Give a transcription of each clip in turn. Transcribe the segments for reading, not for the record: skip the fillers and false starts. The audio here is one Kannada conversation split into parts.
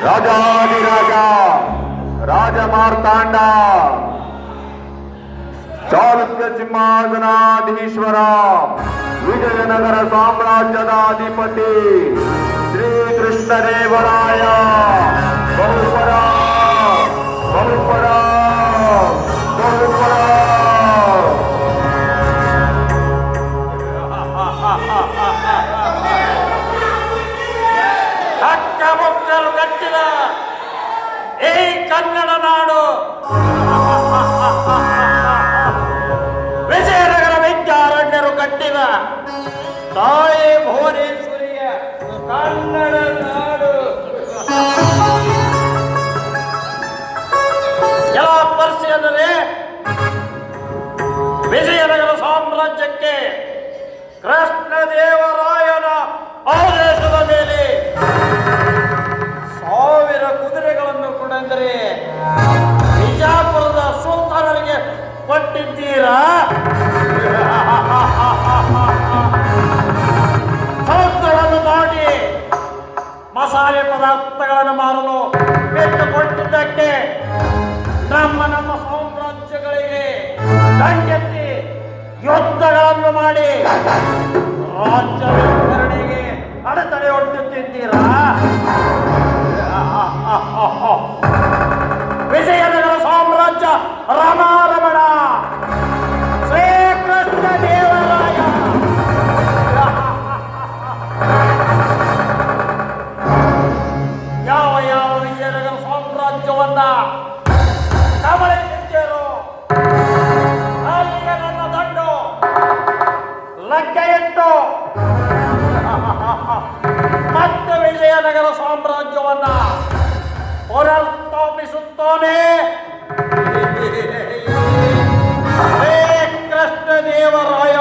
ರಾಜಾದಿರಾಜ ರಾಜಮಾರ್ತಾಂಡ ಚಾಲುಕ್ಯ ಸಿಂಹಾಸನಾಧೀಶ್ವರ ವಿಜಯನಗರ ಸಾಮ್ರಾಜ್ಯದ ಅಧಿಪತಿ ಶ್ರೀ ಕೃಷ್ಣದೇವರಾಯ ಬಹುಪರ ಬಹುಪರ ಬಹುಪರ. ಹಕ್ಕ ಮುಕ್ಕಲು ಕಟ್ಟಿದ ಈ ಕನ್ನಡ ನಾಡು ವಿಜಯನಗರ ವಿದ್ಯಾರಣ್ಯರು ಕಟ್ಟಿದ ತಾಯಿ ಭುವನೇಶ್ವರಿಯ ಕನ್ನಡ ನಾಡು. ಎಲ್ಲ ಪರಿಸ್ಥಿತಿಯಲ್ಲಿ ವಿಜಯನಗರ ಸಾಮ್ರಾಜ್ಯಕ್ಕೆ ಕೃಷ್ಣದೇವರಾಯನ ಆದೇಶದ ಮೇಲೆ 1000 ಕುದುರೆಗಳನ್ನು ಕೊಡಂದರೆ ಬಿಜಾಪುರದ ಸುಲ್ತಾನರಿಗೆ ಕೊಟ್ಟಿದ್ದೀರಾ? ಸಮುದ್ರವನ್ನು ದಾಟಿ ಮಸಾಲೆ ಪದಾರ್ಥಗಳನ್ನು ಮಾರಲು ಬಿಟ್ಟುಕೊಟ್ಟಿದ್ದಕ್ಕೆ ನಮ್ಮ ಸಾಮ್ರಾಜ್ಯಗಳಿಗೆ ದಂಡೆತ್ತಿ ಯುದ್ಧಗಳನ್ನು ಮಾಡಿ ರಾಜ್ಯ ವಿಸ್ತರಣೆಗೆ ಅಡೆತಡೆ ಒಡ್ಡುತ್ತಿದ್ದೀರಾ? ವಿಜಯನಗರ ಸಾಮ್ರಾಜ್ಯ ರಮಾರಮಣ ಶ್ರೀಕೃಷ್ಣ ದೇವರಾಯ ಯಾವ ಯಾವ ವಿಜಯನಗರ ಸಾಮ್ರಾಜ್ಯವನ್ನ ಕಬಳಿಸಿದ್ದೀರೋ ಅಲ್ಲಿಗೆ ನನ್ನ ದಂಡು ಲಗ್ಗೆ ಇಟ್ಟು ಮತ್ತೆ ವಿಜಯನಗರ ಸಾಮ್ರಾಜ್ಯವನ್ನ ಪುನರ್ಸ್ಥಾಪಿಸುತ್ತಾನೆ ಕೃಷ್ಣ ದೇವರಾಯ.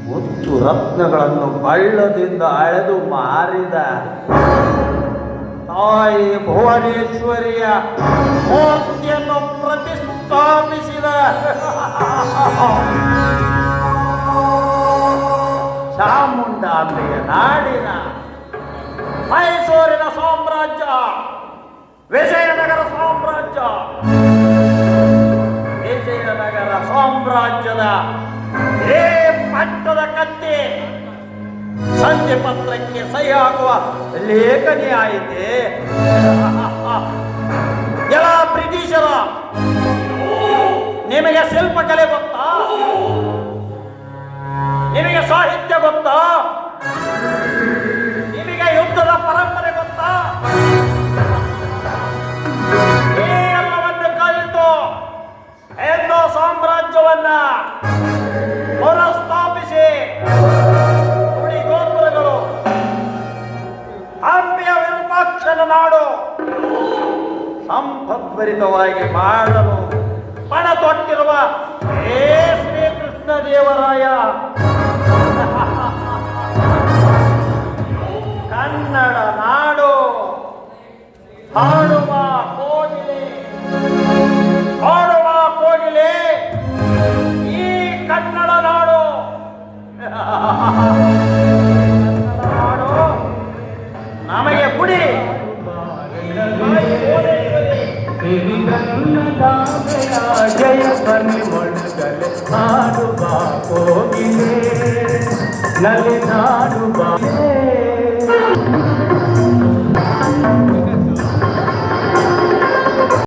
ಮುತ್ತು ರತ್ನಗಳನ್ನು ಬಳ್ಳದಿಂದ ಅಳೆದು ಮಾರಿದ ತಾಯಿ ಭುವನೇಶ್ವರಿಯ ಮೂರ್ತಿಯನ್ನು ಪ್ರತಿಷ್ಠಾಪಿಸಿದ ಚಾಮುಂಡಾಂಬೆಯ ನಾಡಿನ ಮೈಸೂರಿನ ಸಾಮ್ರಾಜ್ಯ ವಿಜಯನಗರ ಸಾಮ್ರಾಜ್ಯ. ವಿಜಯನಗರ ಸಾಮ್ರಾಜ್ಯದ ಏ ಪಟ್ಟದ ಕತ್ತಿ ಸಂಧಿ ಪತ್ರಕ್ಕೆ ಸಹಿ ಹಾಕುವ ಲೇಖನಿ ಆಯಿತೆ. ಎಲ್ಲ ಬ್ರಿಟಿಷರ ನಿಮಗೆ ಶಿಲ್ಪಕಲೆ ಗೊತ್ತಾ? ನಿಮಗೆ ಸಾಹಿತ್ಯ ಗೊತ್ತಾ? ನಿಮಗೆ ಯುದ್ಧದ ಪರಂಪರೆ ಗೊತ್ತಾ? ಈ ಎಲ್ಲವನ್ನು ಕಲಿತು ಹಿಂದೂ ಸಾಮ್ರಾಜ್ಯವನ್ನ ಪುನಃಸ್ಥಾಪಿಸಿ ಗುಡಿ ಗೋಪುರಗಳು ಹಂಪಿಯ ವಿರೂಪಾಕ್ಷನ ನಾಡು ಸಂಪದ್ಭರಿತವಾಗಿ ಮಾಡಲು ಪಣ ತೊಟ್ಟಿರುವ ಹೇ ಶ್ರೀಕೃಷ್ಣ ದೇವರಾಯ ಕನ್ನಡ ನಾಡು ಹಾಡುವ ಕೋಗಿಲೆ ಹಾಡುವ ಕೋಗಿಲೆ ಈ ಕನ್ನಡ ನಾಡು ನಾಡು ನಮಗೆ ಗುಡಿ ಜಯ ಬನ್ನಿ ಮೊಳಗಲೆ ಹಾಡುವ ಕೋಗಿಲೆ ನಲಿ ನಾಡುವ